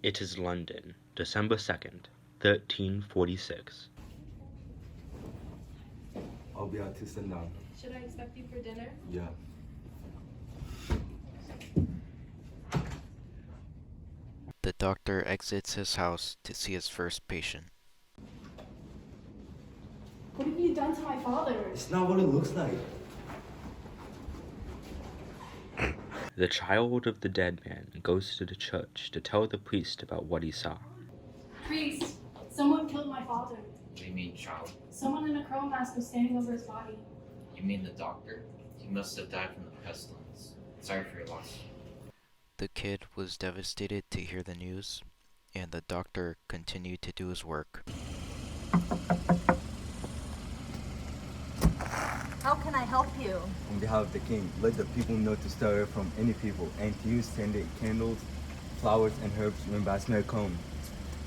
It is London, December 2nd, 1346. I'll be out to sundown. Should I expect you for dinner? Yeah. The doctor exits his house to see his first patient. What have you done to my father? It's not what it looks like. The child of the dead man goes to the church to tell the priest about what he saw. Priest, someone killed my father. What do you mean, child? Someone in a crow mask was standing over his body. You mean the doctor? He must have died from the pestilence. Sorry for your loss. The kid was devastated to hear the news, and the doctor continued to do his work. How can I help you? On behalf of the king, let the people know to stay away from any people and to use scented candles, flowers, and herbs when Basmer come.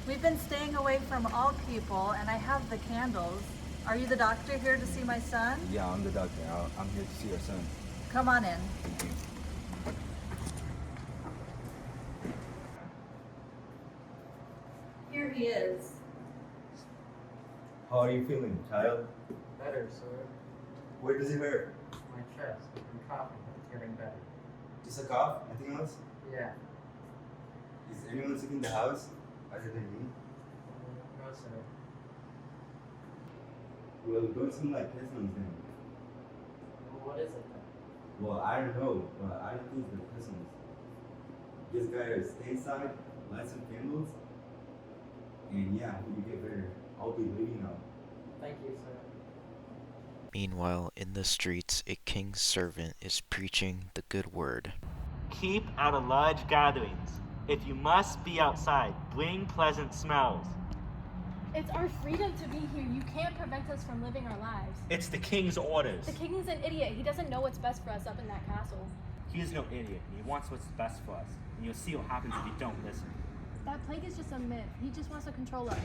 We've been staying away from all people, and I have the candles. Are you the doctor here to see my son? Yeah, I'm the doctor. I'm here to see your son. Come on in. Thank you. Here he is. How are you feeling, child? Better, sir. Where does it hurt? My chest. I'm coughing. It's getting better. Just a cough? Nothing else? Yeah. Is anyone sick in the house other than me? No, sir. Well, don't seem like pestilence then. Well, what is it then? Well, I don't know, but I don't think it's the pestilence. Just gotta stay inside, light some candles, and yeah, when you get better, I'll be leaving now. Thank you, sir. Meanwhile, in the streets, a king's servant is preaching the good word. Keep out of large gatherings. If you must be outside, bring pleasant smells. It's our freedom to be here. You can't prevent us from living our lives. It's the king's orders. The king is an idiot. He doesn't know what's best for us up in that castle. He is no idiot. He wants what's best for us. And you'll see what happens if you don't listen. That plague is just a myth. He just wants to control us.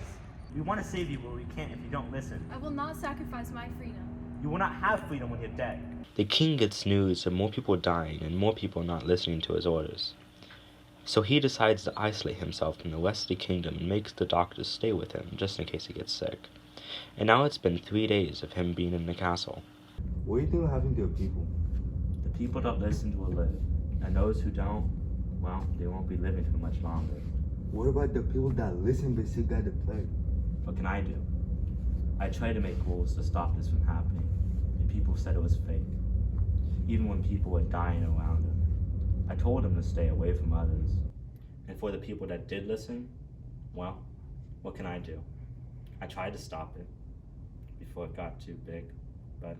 We want to save you, but we can't if you don't listen. I will not sacrifice my freedom. You will not have freedom when you're dead. The king gets news of more people dying and more people not listening to his orders. So he decides to isolate himself from the rest of the kingdom and makes the doctors stay with him just in case he gets sick. And now it's been 3 days of him being in the castle. What do you think will happen to your people? The people that listen will live. And those who don't, well, they won't be living for much longer. What about the people that listen but still got the plague? What can I do? I tried to make rules to stop this from happening, and people said it was fake. Even when people were dying around him. I told them to stay away from others. And for the people that did listen, well, what can I do? I tried to stop it before it got too big, but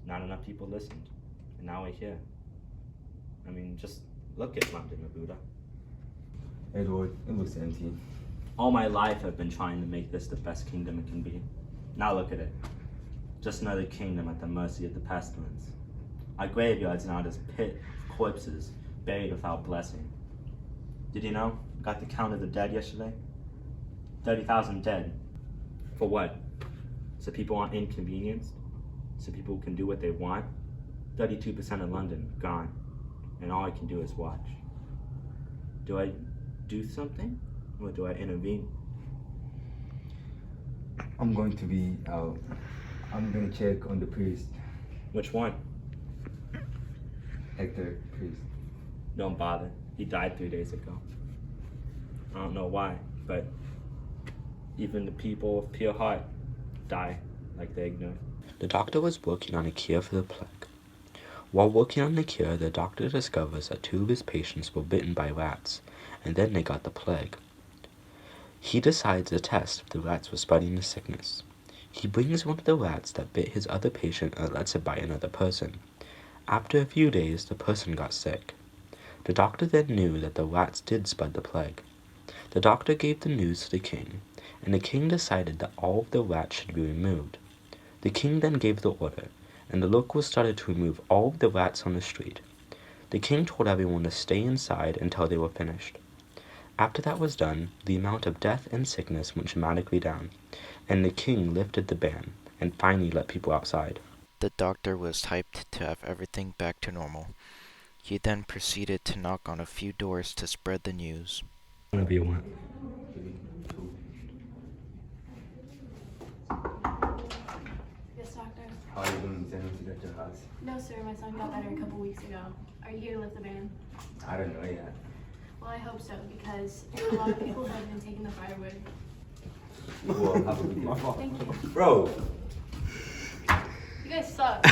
not enough people listened. And now we're here. I mean, just look at London, Abuda. Edward, it looks empty. All my life I've been trying to make this the best kingdom it can be. Now look at it. Just another kingdom at the mercy of the pestilence. Our graveyard's now this pit of corpses buried without blessing. Did you know? I got the count of the dead yesterday. 30,000 dead. For what? So people aren't inconvenienced? So people can do what they want? 32% of London gone. And all I can do is watch. Do I do something? Or do I intervene? I'm going to be out. I'm gonna check on the priest, Which one? Hector priest. Don't bother. He died 3 days ago. I don't know why, but even the people of pure heart die like they ignore. The doctor was working on a cure for the plague. While working on the cure, the doctor discovers that 2 of his patients were bitten by rats, and then they got the plague. He decides to test if the rats were spreading the sickness. He brings one of the rats that bit his other patient and lets it bite another person. After a few days, the person got sick. The doctor then knew that the rats did spread the plague. The doctor gave the news to the king, and the king decided that all of the rats should be removed. The king then gave the order, and the locals started to remove all of the rats on the street. The king told everyone to stay inside until they were finished. After that was done, the amount of death and sickness went dramatically down, and the king lifted the ban and finally let people outside. The doctor was hyped to have everything back to normal. He then proceeded to knock on a few doors to spread the news. Whatever you want. How are you doing exams to get your house? No, sir, my son got better a couple weeks ago. Are you here to lift the van? I don't know yet. Well, I hope so, because a lot of people have been taking the firewood. Well, have a good day. Thank you. Bro! You guys suck.